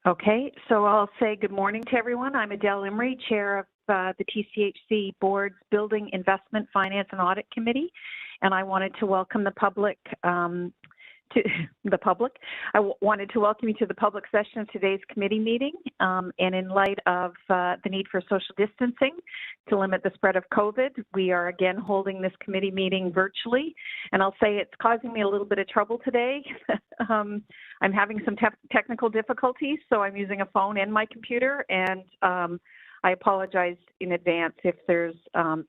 Okay, so I'll say good morning to everyone. I'm Adele Imrie, Chair of the TCHC Board's Building Investment Finance and Audit Committee, and I wanted to welcome the public wanted to welcome you to the public session of today's committee meeting. And in light of the need for social distancing to limit the spread of COVID, we are again holding this committee meeting virtually. And I'll say it's causing me a little bit of trouble today. I'm having some technical difficulties, so I'm using a phone and my computer, and I apologize in advance if there's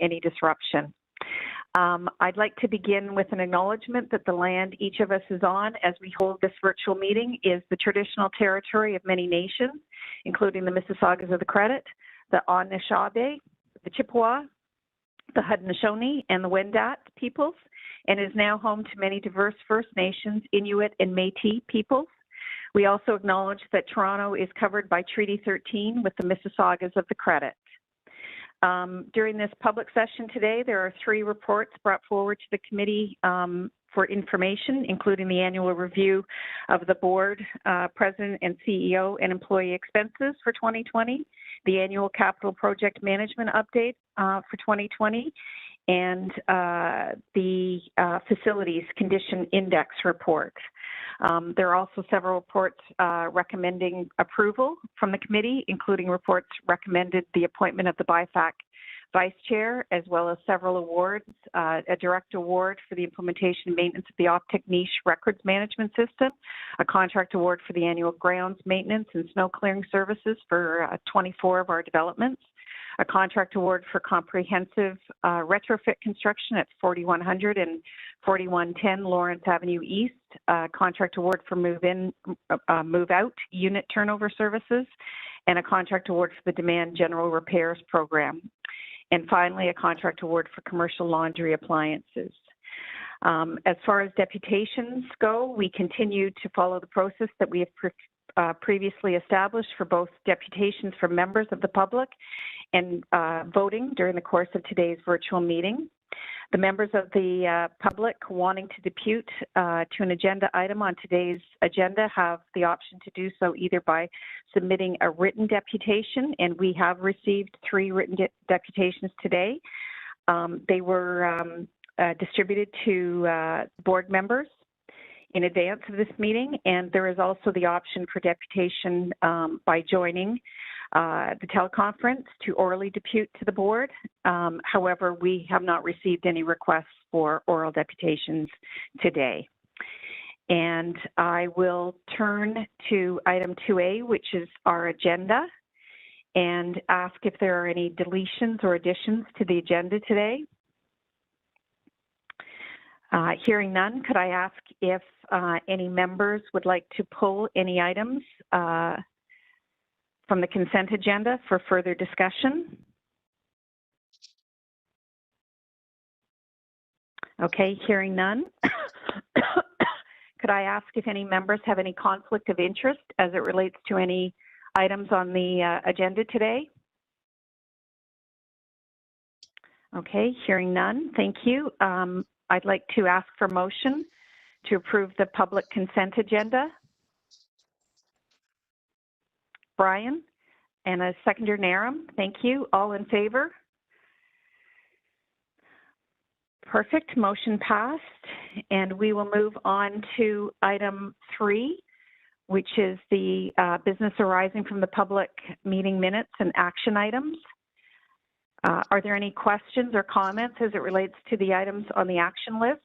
any disruption. I'd like to begin with an acknowledgement that the land each of us is on as we hold this virtual meeting is the traditional territory of many nations, including the Mississaugas of the Credit, the Anishinaabe, the Chippewa, the Haudenosaunee, and the Wendat peoples, and is now home to many diverse First Nations, Inuit, and Métis peoples. We also acknowledge that Toronto is covered by Treaty 13 with the Mississaugas of the Credit. During this public session today, there are 3 reports brought forward to the committee for information, including the annual review of the board, president and CEO and employee expenses for 2020, the annual capital project management update for 2020, and the facilities condition index report. There are also several reports recommending approval from the committee, including reports recommended the appointment of the BIFAC vice chair, as well as several awards, a direct award for the implementation and maintenance of the Optic Niche Records Management System, a contract award for the annual grounds maintenance and snow clearing services for 24 of our developments, a contract award for comprehensive retrofit construction at 4100 and 4110 Lawrence Avenue East, a contract award for move-out unit turnover services, and a contract award for the demand general repairs program. And finally, a contract award for commercial laundry appliances. As far as deputations go, we continue to follow the process that we have previously established for both deputations for members of the public and voting during the course of today's virtual meeting. The members of the public wanting to depute to an agenda item on today's agenda have the option to do so either by submitting a written deputation, and we have received 3 written deputations today. They were distributed to board members in advance of this meeting, and there is also the option for deputation by joining the teleconference to orally depute to the board. However, we have not received any requests for oral deputations today. And I will turn to item 2A, which is our agenda, and ask if there are any deletions or additions to the agenda today. Hearing none, could I ask if any members would like to pull any items from the consent agenda for further discussion? Okay, hearing none. Could I ask if any members have any conflict of interest as it relates to any items on the agenda today? Okay, hearing none, thank you. I'd like to ask for motion to approve the public consent agenda. Brian, and a seconder, Naram. Thank you. All in favor? Perfect. Motion passed. And we will move on to item 3, which is the business arising from the public meeting minutes and action items. Are there any questions or comments as it relates to the items on the action list?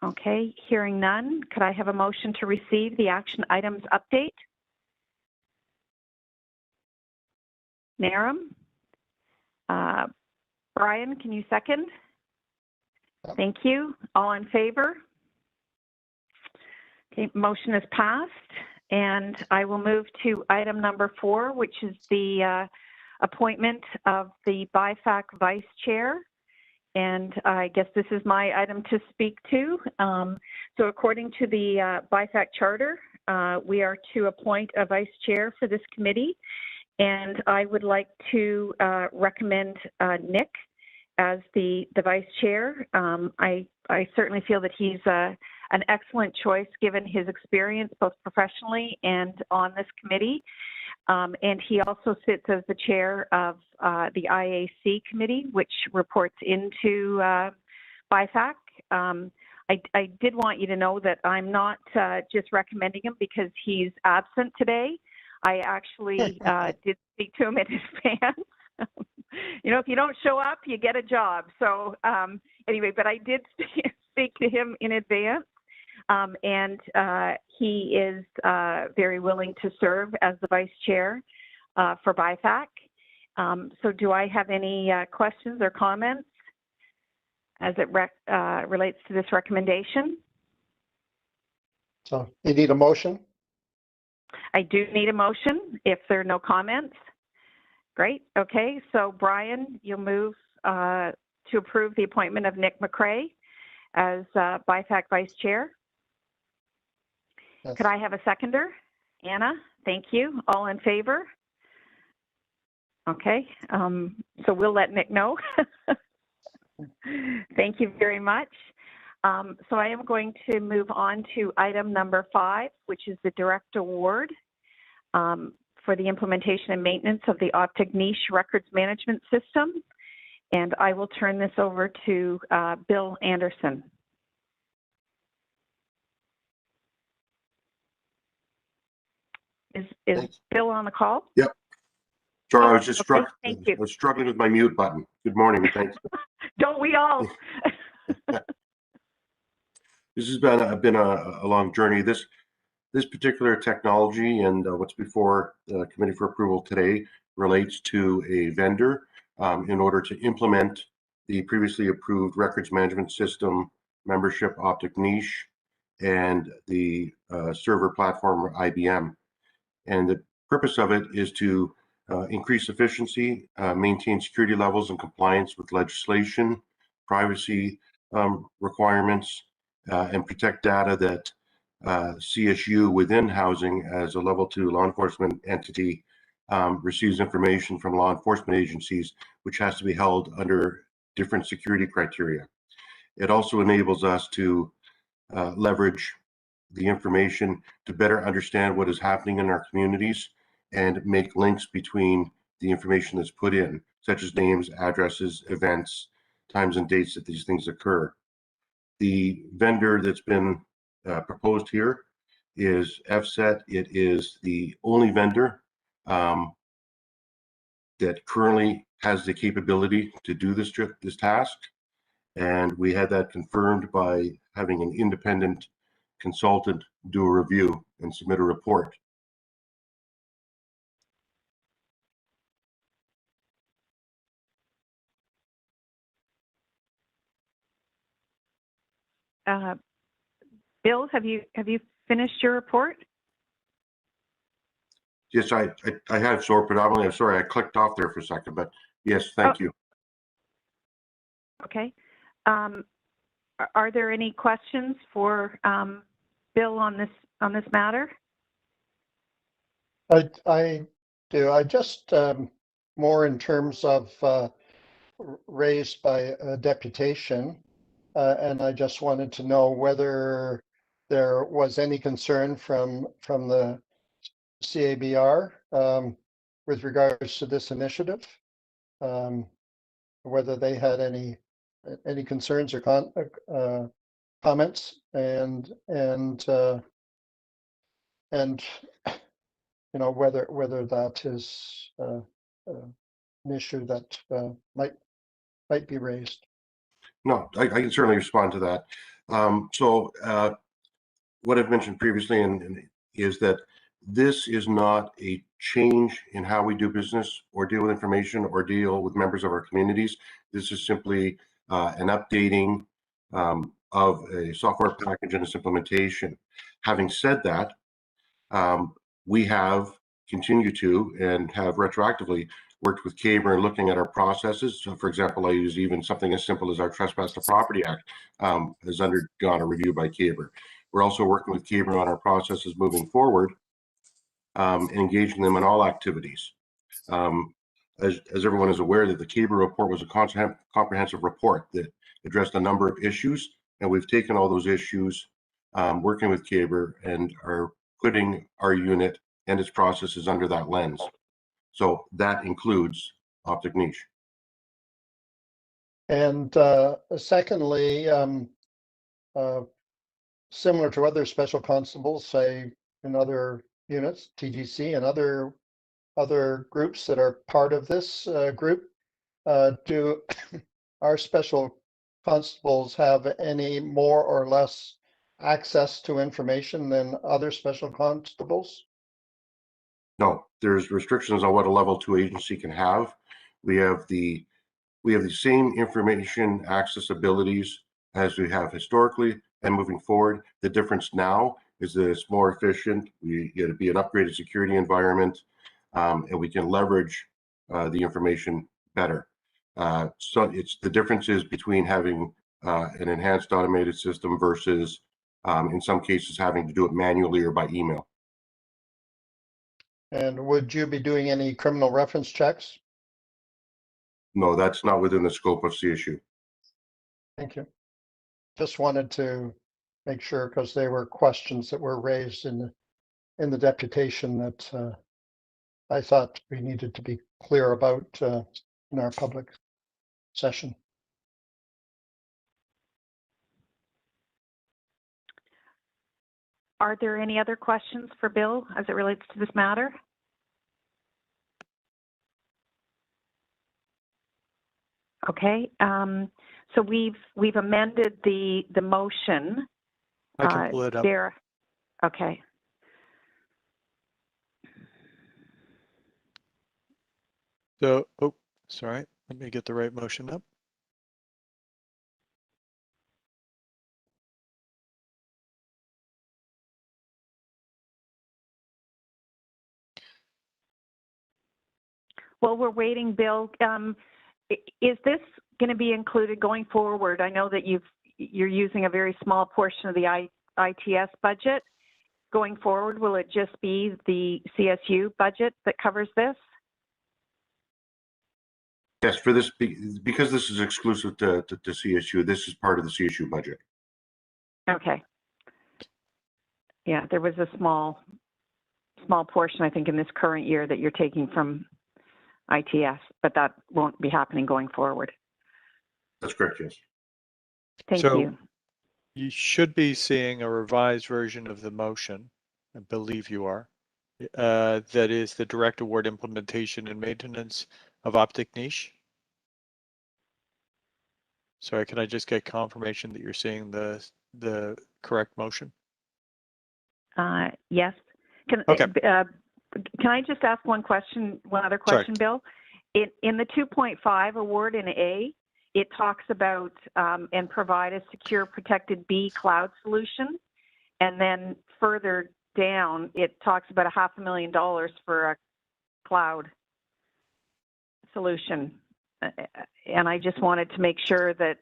Okay, hearing none, could I have a motion to receive the action items update? Naram? Brian, can you second? Thank you. All in favor? Okay, motion is passed. And I will move to item number 4, which is the appointment of the BIFAC vice chair. And I guess this is my item to speak to. So according to the BIFAC charter, we are to appoint a vice chair for this committee. And I would like to recommend Nick as the vice chair. I certainly feel that he's a an excellent choice given his experience both professionally and on this committee. And he also sits as the chair of the IAC committee, which reports into BIFAC. I did want you to know that I'm not just recommending him because he's absent today. I actually did speak to him in advance. You know, if you don't show up, you get a job. So anyway, but I did speak to him in advance. And he is very willing to serve as the vice chair for BIFAC. So do I have any questions or comments as it relates to this recommendation? So you need a motion? I do need a motion if there are no comments. Great. Okay. So Brian, you'll move to approve the appointment of Nick McCrae as BIFAC vice chair. Yes. Could I have a seconder? Anna, thank you. All in favor? Okay, so we'll let Nick know. Thank you very much. So I am going to move on to item number 5, which is the direct award for the implementation and maintenance of the Optic Niche Records Management System. And I will turn this over to Bill Anderson. Is Bill on the call? Yep. Sorry, I was just okay, thank you. I was struggling with my mute button. Good morning, thanks. Don't we all? This has been a long journey. This particular technology and what's before the committee for approval today relates to a vendor in order to implement the previously approved records management system, membership Optic Niche, and the server platform IBM. And the purpose of it is to increase efficiency, maintain security levels and compliance with legislation, privacy requirements, and protect data that CSU within housing as a level 2 law enforcement entity receives information from law enforcement agencies, which has to be held under different security criteria. It also enables us to leverage the information to better understand what is happening in our communities and make links between the information that's put in, such as names, addresses, events, times and dates that these things occur. The vendor that's been proposed here is FSET. It is the only vendor that currently has the capability to do this task. And we had that confirmed by having an independent consultant do a review and submit a report. Bill, have you finished your report? Yes, I have, so predominantly. I'm sorry, I clicked off there for a second, but yes, thank you. Okay. Are there any questions for Bill on this matter? I do. I just more in terms of raised by deputation, and I just wanted to know whether there was any concern from the CABR with regards to this initiative, whether they had any concerns or comments, and you know, whether that is an issue that might be raised. No, I can certainly respond to that. So what I've mentioned previously is that this is not a change in how we do business or deal with information or deal with members of our communities. This is simply an updating of a software package and its implementation. Having said that, we have continued to and have retroactively worked with CABR and looking at our processes. So for example, I use even something as simple as our Trespass to Property Act has undergone a review by CABR. We're also working with CABR on our processes moving forward, and engaging them in all activities. As everyone is aware, that the CABR report was a comprehensive report that addressed a number of issues, and we've taken all those issues working with Caber, and are putting our unit and its processes under that lens. So that includes optic niche. And secondly, similar to other special constables, say in other units, TGC and other groups that are part of this group, do our special constables have any more or less access to information than other special constables? No, there's restrictions on what a level 2 agency can have. We have the same information access abilities as we have historically and moving forward. The difference now is that it's more efficient. We get to be an upgraded security environment, and we can leverage the information better. So it's the differences between having an enhanced automated system versus, in some cases, having to do it manually or by email. And would you be doing any criminal reference checks? No, that's not within the scope of CSU. Thank you. Just wanted to make sure, because there were questions that were raised in the deputation that I thought we needed to be clear about in our public session. Are there any other questions for Bill as it relates to this matter? Okay, so we've amended the motion. I can pull it up. There. Okay. So, oh, sorry. Let me get the right motion up. Well, we're waiting, Bill. Is this going to be included going forward? I know that you're using a very small portion of the ITS budget. Going forward, will it just be the CSU budget that covers this? Yes, for this, because this is exclusive to CSU, this is part of the CSU budget. Okay. Yeah, there was a small portion, I think, in this current year that you're taking from ITS, but that won't be happening going forward. That's correct, yes. Thank you. You should be seeing a revised version of the motion. I believe you are. That is the direct award implementation and maintenance of optic niche. Sorry, can I just get confirmation that you're seeing the correct motion? Yes. Okay. Can I just ask one other question, Bill? In the 2.5 award in A, it talks about and provide a secure protected B cloud solution. And then further down, it talks about $500,000 for a cloud solution. And I just wanted to make sure that,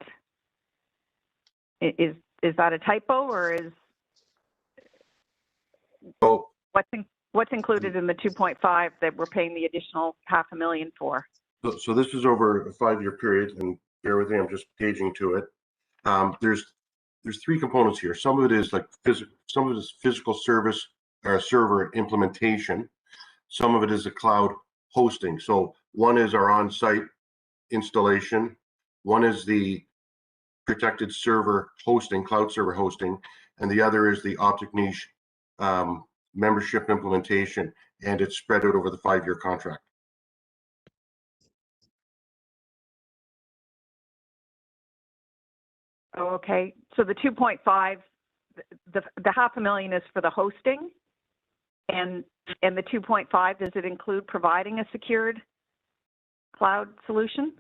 is that a typo, or is what's included in the 2.5 that we're paying the additional $500,000 for? So this is over a 5-year period, and bear with me, I'm just paging to it. There's 3 components here. Some of it is like some of it is physical service or server implementation. Some of it is a cloud hosting. So one is our on-site installation. One is the protected server hosting, cloud server hosting, and the other is the optic niche membership implementation, and it's spread out over the 5-year contract. Oh, okay. So the 2.5, the $500,000 is for the hosting, and the 2.5, does it include providing a secured cloud solution?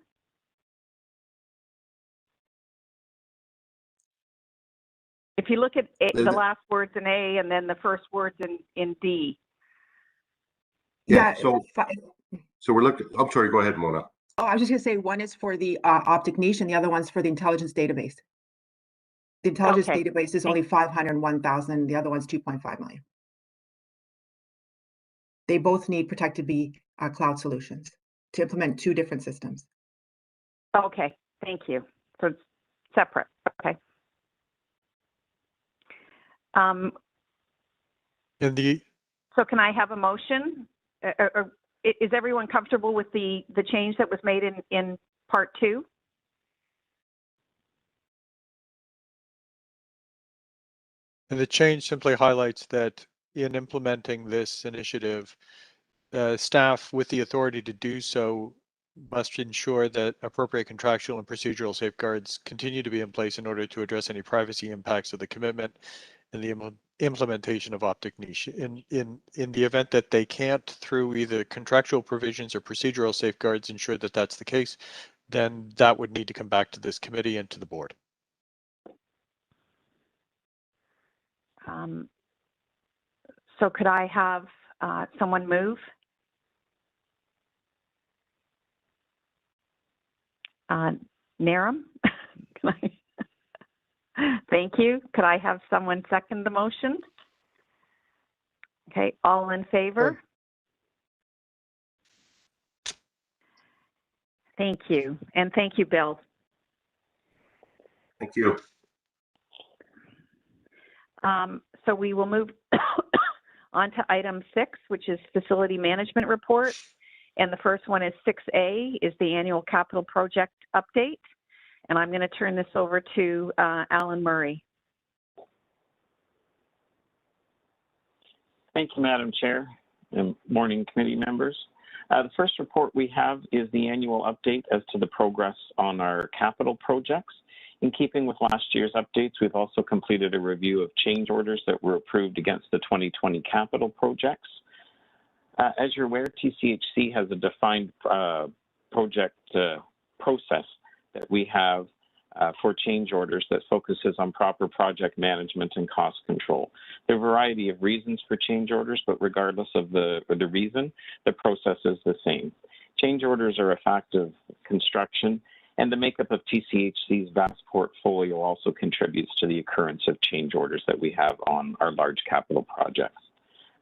If you look at the last words in A and then the first words in D. Yeah. So we're looking. I'm sorry. Go ahead, Mona. Oh, I was just going to say one is for the optic niche and the other one's for the intelligence database. The intelligence database is only 501,000. The other one's 2.5 million. They both need protected B cloud solutions to implement 2 different systems. Okay, thank you. So it's separate. Okay. So can I have a motion? Or is everyone comfortable with the change that was made in part 2? And the change simply highlights that in implementing this initiative, staff with the authority to do so must ensure that appropriate contractual and procedural safeguards continue to be in place in order to address any privacy impacts of the commitment and the implementation of optic niche. In the event that they can't, through either contractual provisions or procedural safeguards, ensure that that's the case, then that would need to come back to this committee and to the board. So could I have someone move? Naram? Thank you. Could I have someone second the motion? Okay, all in favor? Thank you. And thank you, Bill. Thank you. So we will move on to item 6, which is facility management report. And the first one is 6A, is the annual capital project update. And I'm going to turn this over to Alan Murray. Thank you, Madam Chair, and morning committee members. The first report we have is the annual update as to the progress on our capital projects. In keeping with last year's updates, we've also completed a review of change orders that were approved against the 2020 capital projects. As you're aware, TCHC has a defined project process that we have for change orders that focuses on proper project management and cost control. There are a variety of reasons for change orders, but regardless of the reason, the process is the same. Change orders are a fact of construction, and the makeup of TCHC's vast portfolio also contributes to the occurrence of change orders that we have on our large capital projects.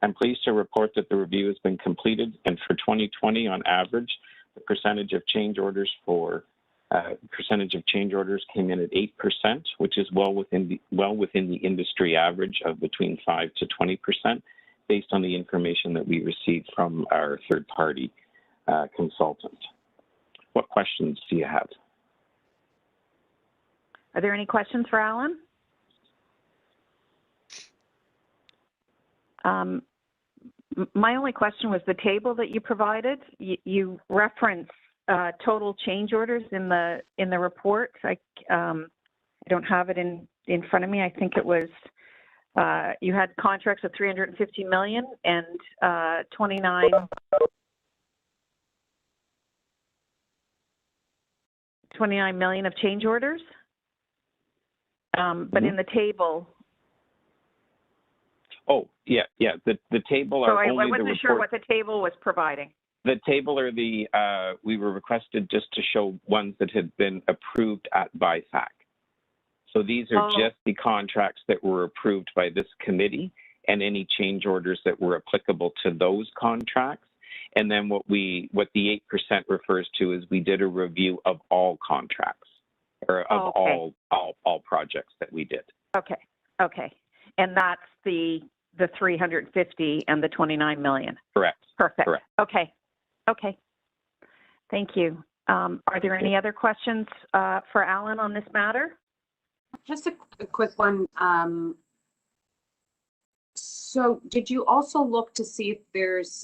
I'm pleased to report that the review has been completed, and for 2020, on average, the percentage of change orders came in at 8%, which is well within the industry average of between 5 to 20%, based on the information that we received from our third-party consultant. What questions do you have? Are there any questions for Alan? My only question was the table that you provided. You reference total change orders in the report. I don't have it in front of me. I think it was you had contracts of $350 million and 29 million of change orders. But in the table. Oh, yeah. The table So are I only wasn't sure what the table was providing. The table are we were requested just to show ones that had been approved at BIFAC. So these are just the contracts that were approved by this committee and any change orders that were applicable to those contracts. And then what the 8% refers to is we did a review of all contracts or of all projects that we did. Okay. And that's the 350 and the 29 million. Correct. Perfect. Correct. Okay. Thank you. Are there any other questions for Alan on this matter? Just a quick one. So did you also look to see if there's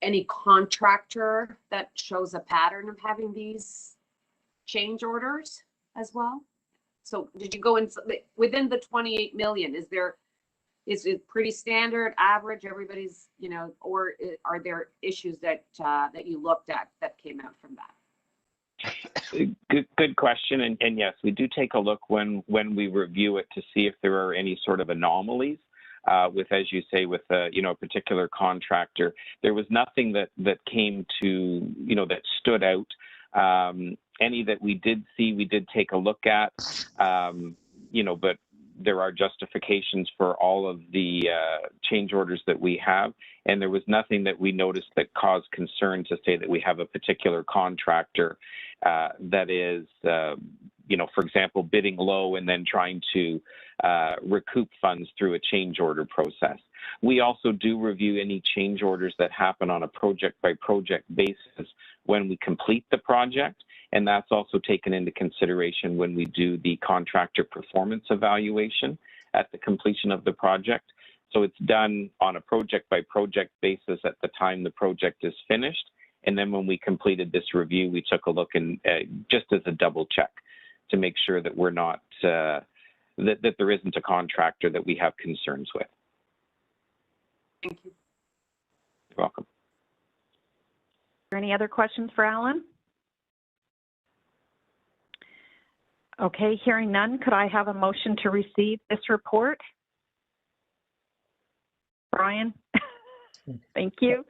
any contractor that shows a pattern of having these change orders as well? So did you go in within the 28 million? Is it pretty standard, average, everybody's, or are there issues that you looked at that came out from that? Good question, and yes, we do take a look when we review it to see if there are any sort of anomalies with, as you say, with a particular contractor. There was nothing that came to that stood out. Any that we did see, we did take a look at, but there are justifications for all of the change orders that we have, and there was nothing that we noticed that caused concern to say that we have a particular contractor that is, for example, bidding low and then trying to recoup funds through a change order process. We also do review any change orders that happen on a project-by-project basis when we complete the project, and that's also taken into consideration when we do the contractor performance evaluation at the completion of the project. So it's done on a project-by-project basis at the time the project is finished, and then when we completed this review, we took a look and just as a double check to make sure that we're not, that there isn't a contractor that we have concerns with. Thank you. You're welcome. Are there any other questions for Alan? Okay, hearing none, could I have a motion to receive this report? Brian? Thank you.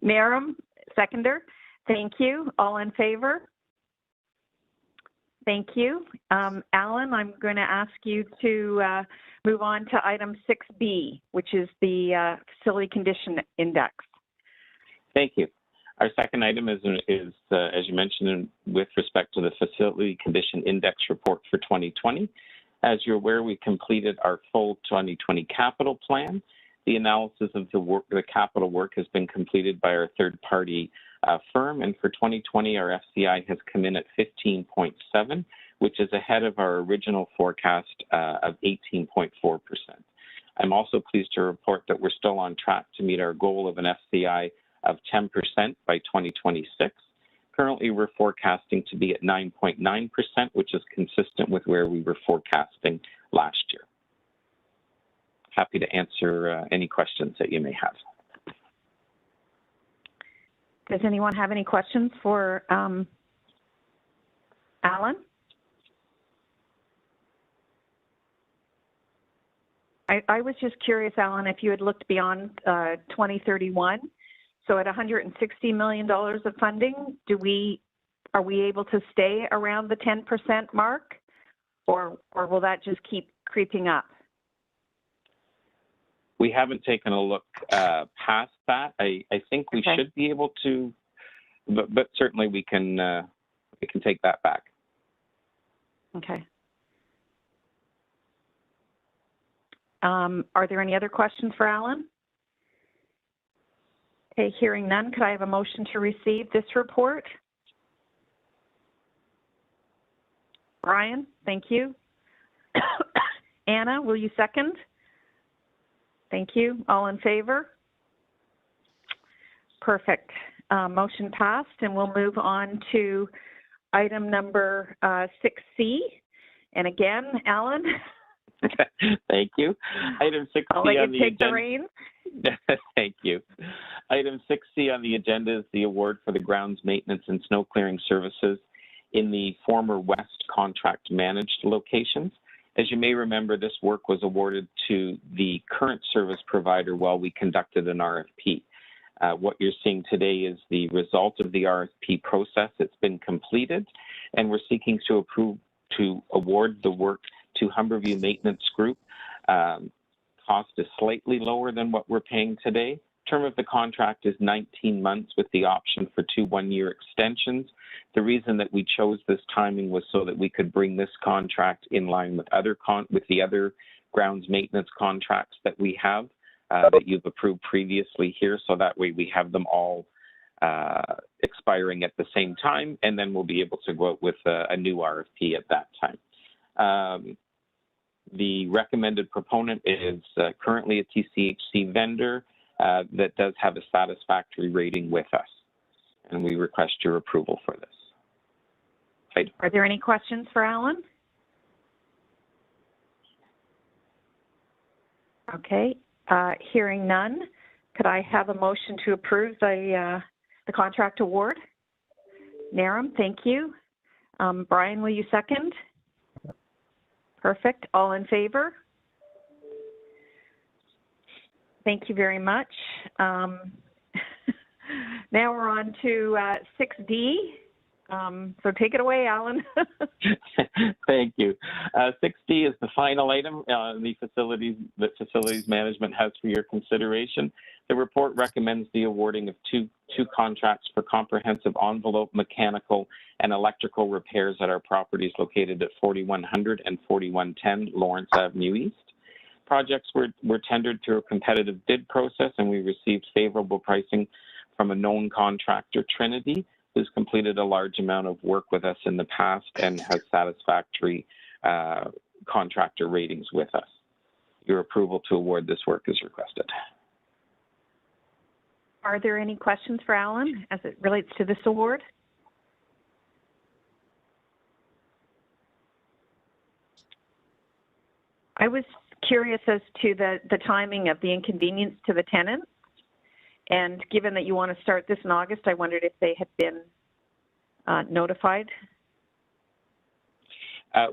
Naram, seconder. Thank you. All in favor? Thank you. Alan, I'm going to ask you to move on to item 6B, which is the Facility Condition Index. Thank you. Our second item is as you mentioned, with respect to the Facility Condition Index report for 2020. As you're aware, we completed our full 2020 capital plan. The analysis of the capital work has been completed by our third-party firm, and for 2020, our FCI has come in at 15.7, which is ahead of our original forecast of 18.4%. I'm also pleased to report that we're still on track to meet our goal of an FCI of 10% by 2026. Currently, we're forecasting to be at 9.9%, which is consistent with where we were forecasting last year. Happy to answer any questions that you may have. Does anyone have any questions for Alan? I was just curious, Alan, if you had looked beyond 2031. So at $160 million of funding, are we able to stay around the 10% mark, or will that just keep creeping up? We haven't taken a look past that. I think we should be able to, but certainly we can take that back. Okay. Are there any other questions for Alan? Okay, hearing none, could I have a motion to receive this report? Brian, thank you. Anna, will you second? Thank you. All in favor? Perfect. Motion passed, and we'll move on to item number 6C. And again, Alan. Thank you. Item 6C I'll let you on the take agenda. the reins. Thank you. Item 6C on the agenda is the award for the grounds maintenance and snow clearing services in the former West contract managed locations. As you may remember, this work was awarded to the current service provider while we conducted an RFP. What you're seeing today is the result of the RFP process. It's been completed, and we're seeking to award the work to Humberview Maintenance Group. Cost is slightly lower than what we're paying today. Term of the contract is 19 months with the option for 2 one-year extensions. The reason that we chose this timing was so that we could bring this contract in line with the other grounds maintenance contracts that we have that you've approved previously here. So that way we have them all expiring at the same time, and then we'll be able to go out with a new RFP at that time. The recommended proponent is currently a TCHC vendor that does have a satisfactory rating with us, and we request your approval for this. Right. Are there any questions for Alan? Okay, hearing none, could I have a motion to approve the contract award? Naram, thank you. Brian, will you second? Perfect. All in favor? Thank you very much. Now we're on to 6D, So take it away, Alan. Thank you. 6D is the final item the facilities management has for your consideration. The report recommends the awarding of two contracts for comprehensive envelope mechanical and electrical repairs at our properties located at 4100 and 4110 Lawrence Avenue East. Projects were tendered through a competitive bid process, and we received favorable pricing from a known contractor, Trinity, who's completed a large amount of work with us in the past and has satisfactory contractor ratings with us. Your approval to award this work is requested. Are there any questions for Alan as it relates to this award? I was curious as to the timing of the inconvenience to the tenants. And given that you want to start this in August, I wondered if they had been notified.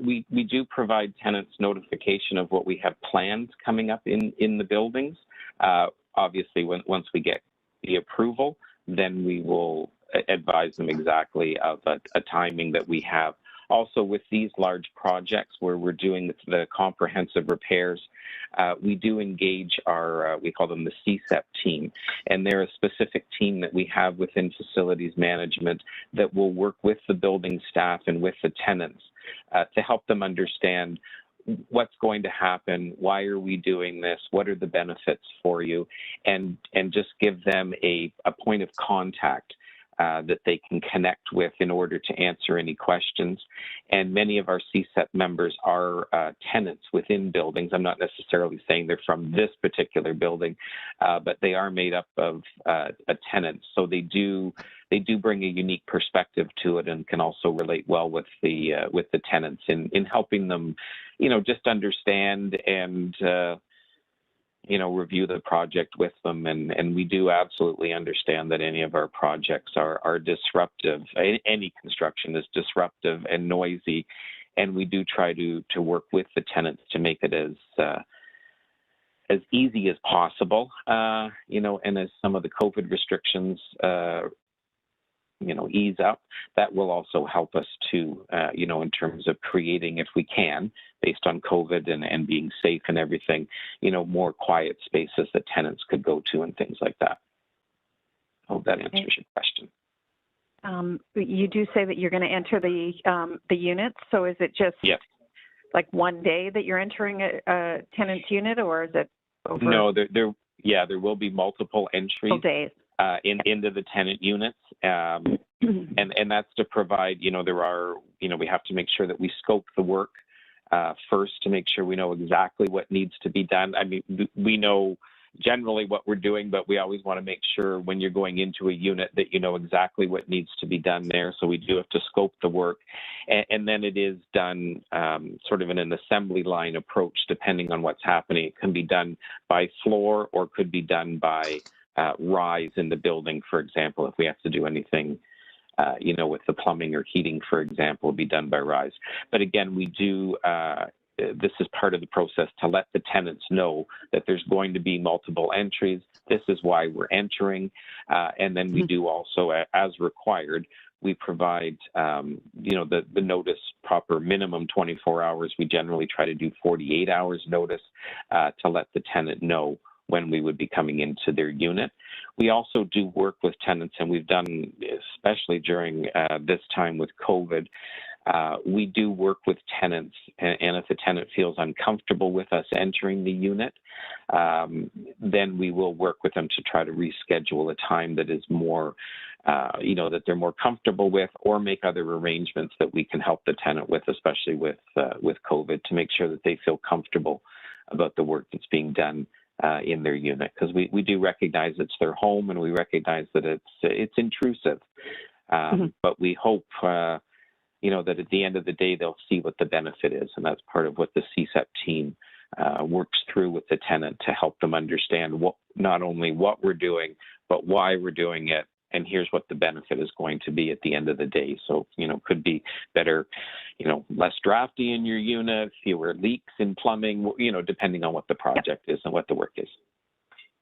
We do provide tenants notification of what we have planned coming up in the buildings. Obviously, once we get the approval, then we will advise them exactly of a timing that we have. Also, with these large projects where we're doing the comprehensive repairs, we do engage our, we call them the CSEP team, and they're a specific team that we have within facilities management that will work with the building staff and with the tenants to help them understand what's going to happen, why are we doing this, what are the benefits for you, and just give them a point of contact that they can connect with in order to answer any questions. And many of our CSEP members are tenants within buildings. I'm not necessarily saying they're from this particular building, but they are made up of tenants. So they do bring a unique perspective to it and can also relate well with the tenants in helping them, just understand and review the project with them. And we do absolutely understand that any of our projects are disruptive. Any construction is disruptive and noisy. And we do try to work with the tenants to make it as easy as possible, and as some of the COVID restrictions, ease up, that will also help us to, in terms of creating, if we can, based on COVID and being safe and everything, more quiet spaces that tenants could go to and things like that. I hope that answers your question. You do say that you're going to enter the units. So is it just like one day that you're entering a tenant's unit, or is it over? No, there will be multiple entries. Days. Into the tenant units, and that's to provide, we have to make sure that we scope the work first to make sure we know exactly what needs to be done. I mean, we know generally what we're doing, but we always want to make sure when you're going into a unit that you know exactly what needs to be done there. So we do have to scope the work, and then it is done sort of in an assembly line approach, depending on what's happening. It can be done by floor or could be done by rise in the building, for example. If we have to do anything, with the plumbing or heating, for example, it'll be done by rise. But again, we do, this is part of the process to let the tenants know that there's going to be multiple entries. This is why we're entering. And then we do also, as required, we provide, the notice proper minimum 24 hours. We generally try to do 48 hours notice to let the tenant know when we would be coming into their unit. We also do work with tenants, and we've done, especially during this time with COVID, we do work with tenants, and if the tenant feels uncomfortable with us entering the unit, then we will work with them to try to reschedule a time that is more, that they're more comfortable with, or make other arrangements that we can help the tenant with, especially with COVID, to make sure that they feel comfortable about the work that's being done in their unit, because we do recognize it's their home, and we recognize that it's intrusive. But we hope, that at the end of the day, they'll see what the benefit is. And that's part of what the CSEP team works through with the tenant to help them understand not only what we're doing, but why we're doing it. And here's what the benefit is going to be at the end of the day. So, could be better, less drafty in your unit, fewer leaks in plumbing, depending on what the project is and what the work is.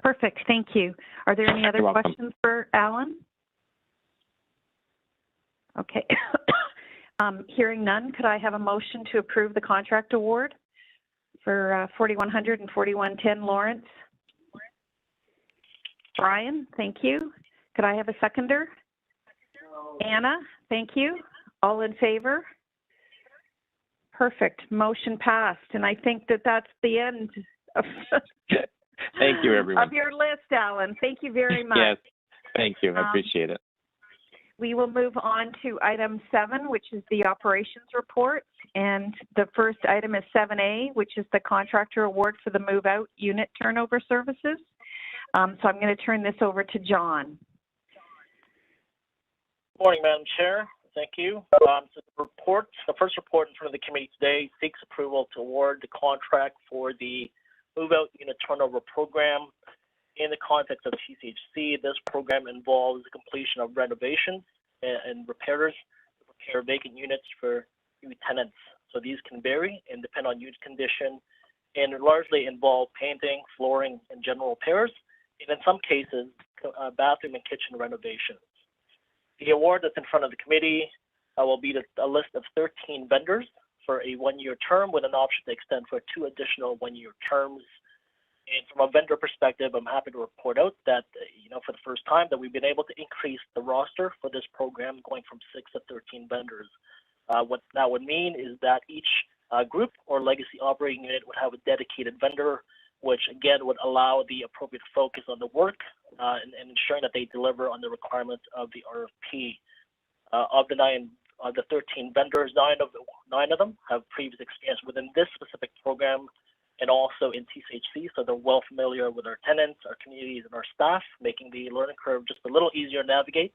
Perfect. Thank you. Are there any other questions for Alan? Okay. Hearing none, could I have a motion to approve the contract award for 4100 and 4110 Lawrence? Brian, thank you. Could I have a seconder? Anna, thank you. All in favor? Perfect. Motion passed. And I think that that's the end of, Thank you, everyone. of your list, Alan. Thank you very much. Yes, thank you. I appreciate it. We will move on to item 7, which is the operations report. And the first item is 7A, which is the contractor award for the move out unit turnover services. So I'm going to turn this over to John. Morning, Madam Chair. Thank you. So the first report in front of the committee today seeks approval to award the contract for the move out unit turnover program. In the context of TCHC, this program involves the completion of renovations and repairs to prepare vacant units for new tenants. So these can vary and depend on unit condition and largely involve painting, flooring, and general repairs, and in some cases, bathroom and kitchen renovations. The award that's in front of the committee will be a list of 13 vendors for a 1-year term with an option to extend for 2 additional 1-year terms. And from a vendor perspective, I'm happy to report out that, for the first time that we've been able to increase the roster for this program going from 6 to 13 vendors. What that would mean is that each group or legacy operating unit would have a dedicated vendor, which again would allow the appropriate focus on the work and ensuring that they deliver on the requirements of the RFP. Of the 13 vendors, 9 of them have previous experience within this specific program and also in TCHC, so they're well familiar with our tenants, our communities, and our staff, making the learning curve just a little easier to navigate.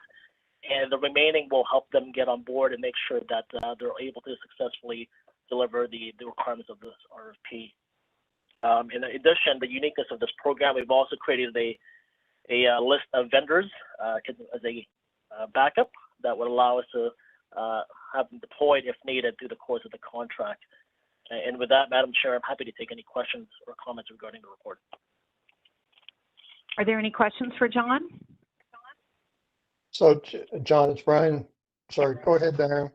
And the remaining will help them get on board and make sure that they're able to successfully deliver the requirements of this RFP. In addition, the uniqueness of this program, we've also created a list of vendors as a backup that would allow us to have them deployed if needed through the course of the contract. And with that, Madam Chair, I'm happy to take any questions or comments regarding the report. Are there any questions for John? So, John, it's Brian. Sorry, go ahead, Darren.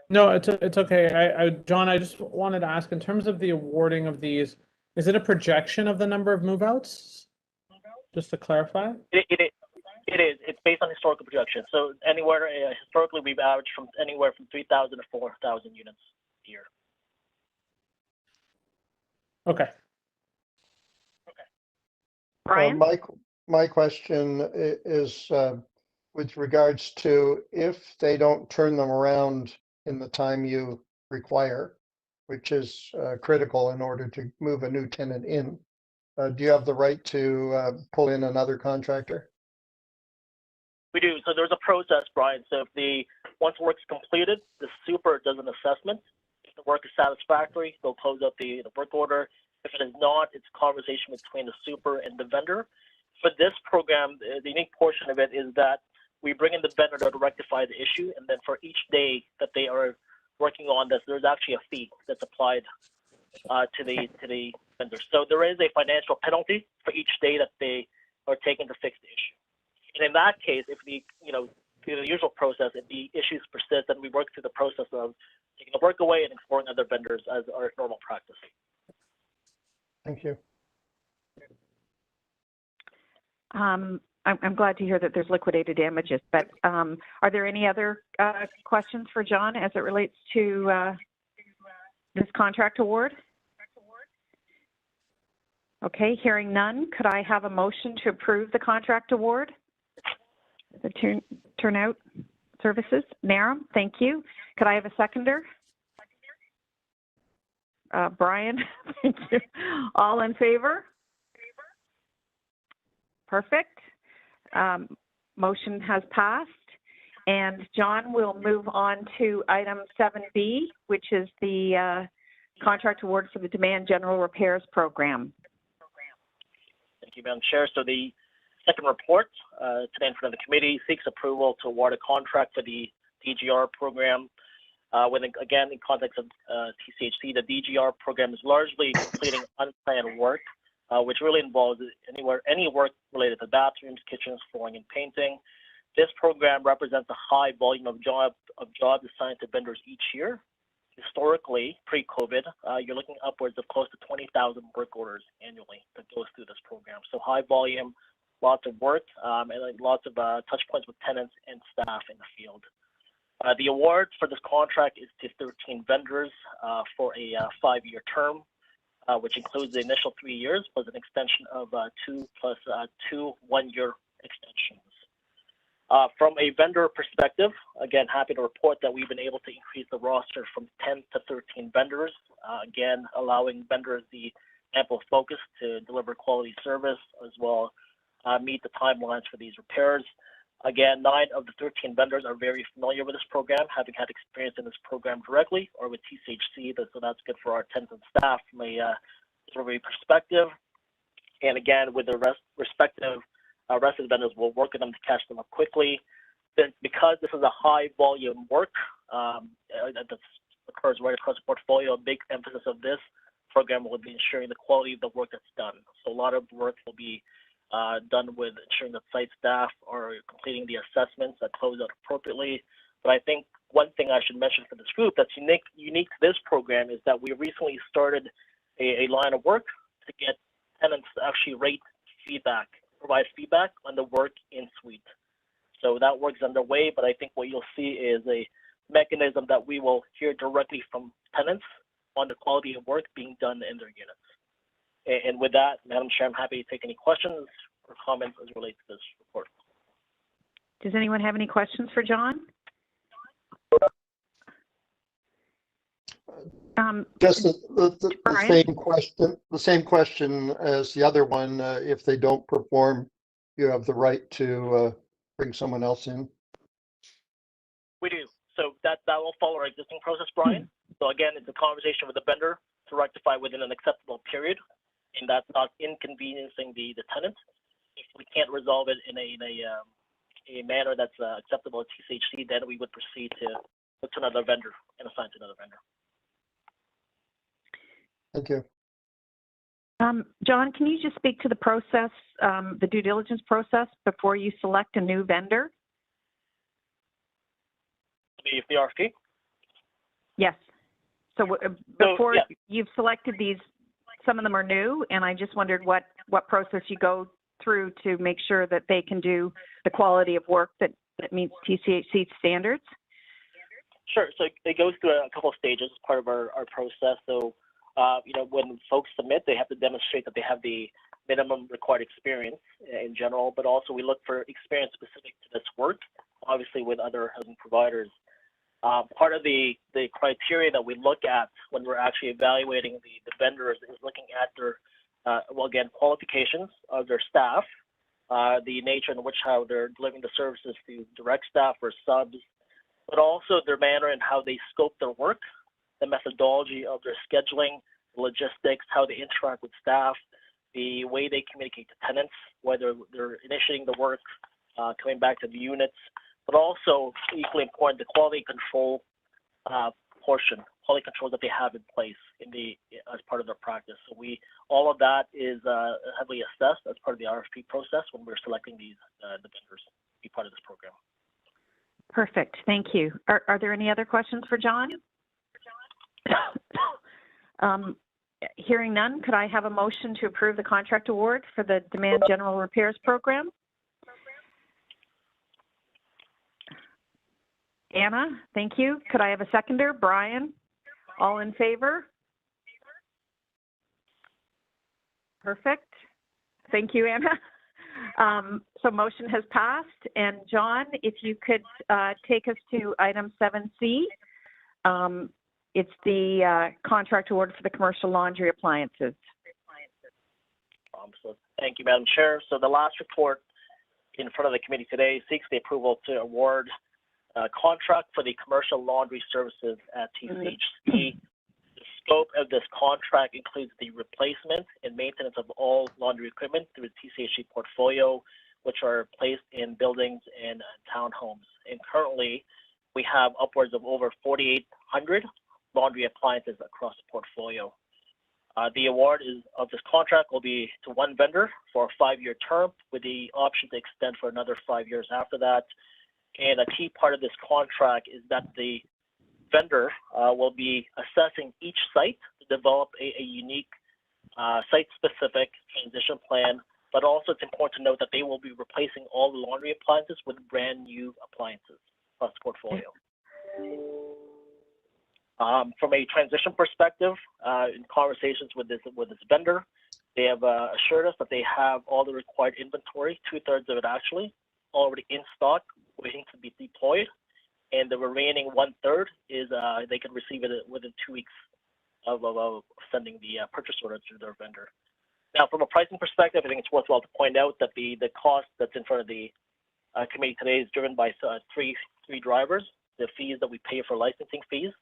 No, it's okay. John, I just wanted to ask, in terms of the awarding of these, is it a projection of the number of move-outs? Just to clarify. It is. It's based on historical projections. So anywhere historically, we've averaged from anywhere from 3,000 to 4,000 units a year. Okay. Brian? My question is with regards to if they don't turn them around in the time you require, which is critical in order to move a new tenant in, do you have the right to pull in another contractor? We do. So there's a process, Brian. So once work's completed, the super does an assessment. If the work is satisfactory, they'll close out the work order. If it is not, it's a conversation between the super and the vendor. For this program, the unique portion of it is that we bring in the vendor to rectify the issue, and then for each day that they are working on this, there's actually a fee that's applied to the vendor. So there is a financial penalty for each day that they are taking to fix the issue. And in that case, if through the usual process, if the issues persist, then we work through the process of taking the work away and exploring other vendors as our normal practice. Thank you. I'm glad to hear that there's liquidated damages, but are there any other questions for John as it relates to this contract award? Okay, hearing none, could I have a motion to approve the contract award? The turnout services. Naram, thank you. Could I have a seconder? Brian, thank you. All in favor? Perfect. Motion has passed. And John will move on to item 7B, which is the contract award for the Demand General Repairs Program. Thank you, Madam Chair. So the second report today in front of the committee seeks approval to award a contract for the DGR program. Again, in context of TCHC, the DGR program is largely completing unplanned work, which really involves any work related to bathrooms, kitchens, flooring, and painting. This program represents a high volume of jobs assigned to vendors each year. Historically, pre-COVID, you're looking upwards of close to 20,000 work orders annually that goes through this program. So high volume, lots of work, and lots of touch points with tenants and staff in the field. The award for this contract is to 13 vendors for a 5-year term, which includes the initial 3 years plus an extension of 2 plus 2 1-year extensions. From a vendor perspective, again, happy to report that we've been able to increase the roster from 10 to 13 vendors, again, allowing vendors the ample focus to deliver quality service as well meet the timelines for these repairs. Again, 9 of the 13 vendors are very familiar with this program, having had experience in this program directly or with TCHC, so that's good for our tenants and staff from a delivery perspective. And again, with the respective rest of the vendors, we'll work with them to catch them up quickly. Because this is a high volume work that occurs right across the portfolio, a big emphasis of this program will be ensuring the quality of the work that's done. So a lot of work will be done with ensuring that site staff are completing the assessments that close out appropriately. But I think one thing I should mention for this group that's unique to this program is that we recently started a line of work to get tenants to actually provide feedback on the work in suite. So that work is underway, but I think what you'll see is a mechanism that we will hear directly from tenants on the quality of work being done in their units. And with that, Madam Chair, I'm happy to take any questions or comments as relates to this report. Does anyone have any questions for John? Just the same question as the other one. If they don't perform, you have the right to bring someone else in. We do. So that will follow our existing process, Brian. So again, it's a conversation with the vendor to rectify within an acceptable period, and that's not inconveniencing the tenant. If we can't resolve it in a manner that's acceptable at TCHC, then we would proceed to look to another vendor and assign to another vendor. Thank you. John, can you just speak to the process, the due diligence process before you select a new vendor? The RFP? Yes. So before you've selected these, some of them are new, and I just wondered what process you go through to make sure that they can do the quality of work that meets TCHC standards? Sure. So it goes through a couple of stages as part of our process. So, when folks submit, they have to demonstrate that they have the minimum required experience in general, but also we look for experience specific to this work, obviously with other housing providers. Part of the criteria that we look at when we're actually evaluating the vendors is looking at their, qualifications of their staff, the nature in which how they're delivering the services to direct staff or subs, but also their manner and how they scope their work, the methodology of their scheduling, the logistics, how they interact with staff, the way they communicate to tenants, whether they're initiating the work, coming back to the units, but also equally important, the quality control quality controls that they have in place as part of their practice. So all of that is heavily assessed as part of the RFP process when we're selecting the vendors to be part of this program. Perfect, thank you. Are there any other questions for John? Hearing none, could I have a motion to approve the contract award for the Demand General Repairs Program? Anna, thank you. Could I have a seconder? Brian, all in favor? Perfect. Thank you, Anna. So motion has passed. And John, if you could take us to item 7C. It's the contract award for the commercial laundry appliances. So thank you, Madam Chair. So the last report in front of the committee today seeks the approval to award a contract for the commercial laundry services at TCHC. The scope of this contract includes the replacement and maintenance of all laundry equipment through the TCHC portfolio, which are placed in buildings and townhomes. And currently, we have upwards of over 4,800 laundry appliances across the portfolio. The award of this contract will be to one vendor for a 5-year term with the option to extend for another 5 years after that. And a key part of this contract is that the vendor will be assessing each site to develop a unique site-specific transition plan, but also it's important to note that they will be replacing all the laundry appliances with brand new appliances across the portfolio. From a transition perspective, in conversations with this vendor, they have assured us that they have all the required inventory, 2/3 of it actually, already in stock, waiting to be deployed. And the remaining 1/3 is they can receive it within 2 weeks of sending the purchase order to their vendor. Now, from a pricing perspective, I think it's worthwhile to point out that the cost that's in front of the committee today is driven by three drivers: the fees that we pay for licensing fees,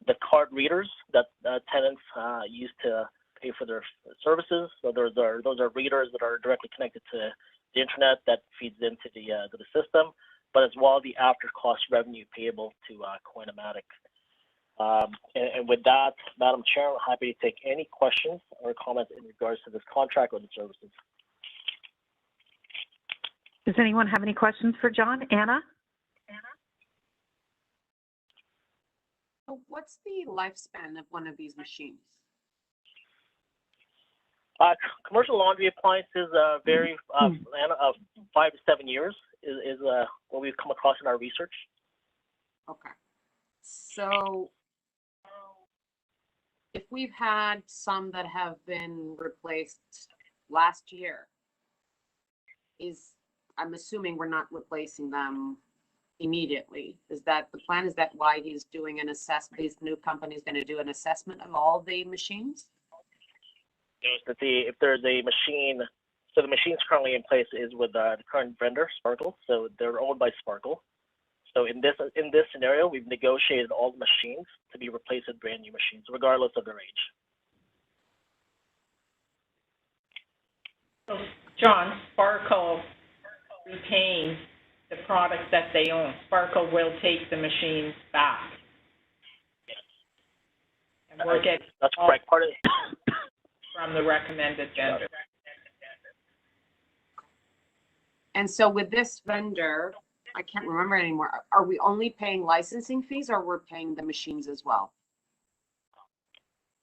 the card readers that tenants use to pay for their services. So those are readers that are directly connected to the internet that feeds into the system, but as well the after cost revenue payable to Coinomatic. And with that, Madam Chair, I'm happy to take any questions or comments in regards to this contract or the services. Does anyone have any questions for John? Anna? What's the lifespan of one of these machines? Commercial laundry appliances vary 5 to 7 years is what we've come across in our research. Okay. So if we've had some that have been replaced last year, I'm assuming we're not replacing them immediately. Is that the plan? Is that why he's doing an assessment? This new company is going to do an assessment of all the machines? That if there's a machine, so the machines currently in place is with the current vendor, Sparkle. So they're owned by Sparkle. So in this scenario, we've negotiated all the machines to be replaced with brand new machines, regardless of their age. So, John, Sparkle retains the products that they own. Sparkle will take the machines back. Yes. And we're getting that's correct. Part of from the recommended vendor. And so with this vendor, I can't remember anymore. Are we only paying licensing fees, or we're paying the machines as well?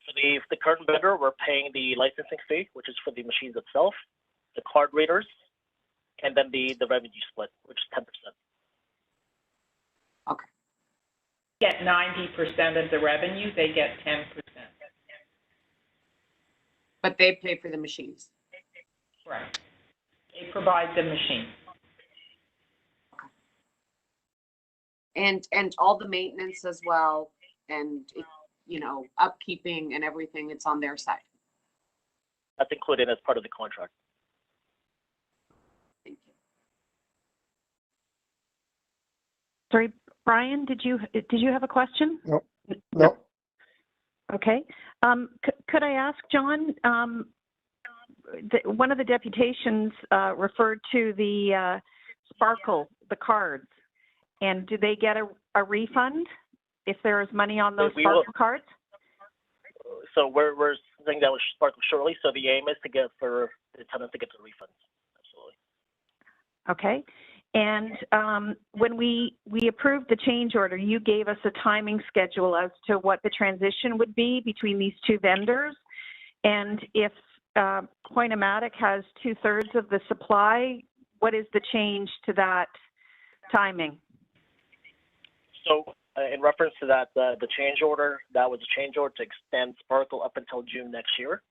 For the current vendor, we're paying the licensing fee, which is for the machines itself, the card readers, and then the revenue split, which is 10%. Okay. Get 90% of the revenue, they get 10%. But they pay for the machines. Right. They provide the machine. And all the maintenance as well, and upkeeping and everything, it's on their side. That's included as part of the contract. Thank you. Sorry, Brian, did you have a question? No. Okay. Could I ask John? One of the deputations referred to the Sparkle, the cards. And do they get a refund if there is money on those Sparkle cards? So we're saying that with Sparkle shortly. So the aim is for the tenant to get the refunds. Absolutely. Okay. And when we approved the change order, you gave us a timing schedule as to what the transition would be between these two vendors. And if Coinomatic has 2/3 of the supply, what is the change to that timing? So in reference to that, the change order, that was a change order to extend Sparkle up until June next year.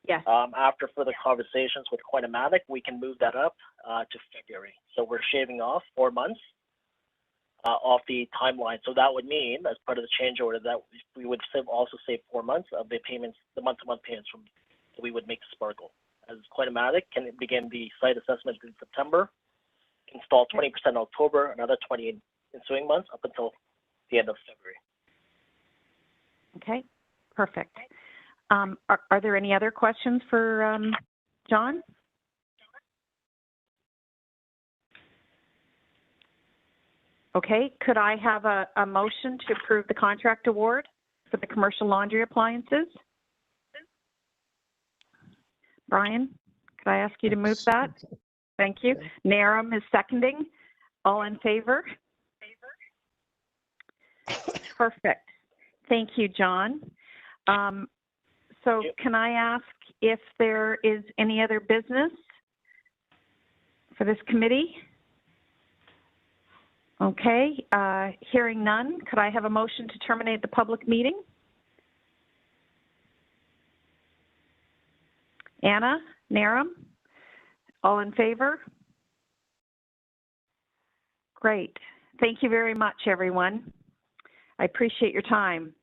Yes. After further conversations with Coinomatic, we can move that up to February. So we're shaving off 4 months off the timeline. So that would mean, as part of the change order, that we would also save 4 months of the payments, the month-to-month payments that we would make to Sparkle. As Coinomatic can begin the site assessment in September, install 20% in October, another 20 in ensuing months up until the end of February. Okay, perfect. Are there any other questions for John? Okay, could I have a motion to approve the contract award for the commercial laundry appliances? Brian, could I ask you to move that? Thank you. Naram is seconding. All in favor? Perfect. Thank you, John. So can I ask if there is any other business for this committee? Okay, hearing none, could I have a motion to terminate the public meeting? Anna, Naram, all in favor? Great. Thank you very much, everyone. I appreciate your time.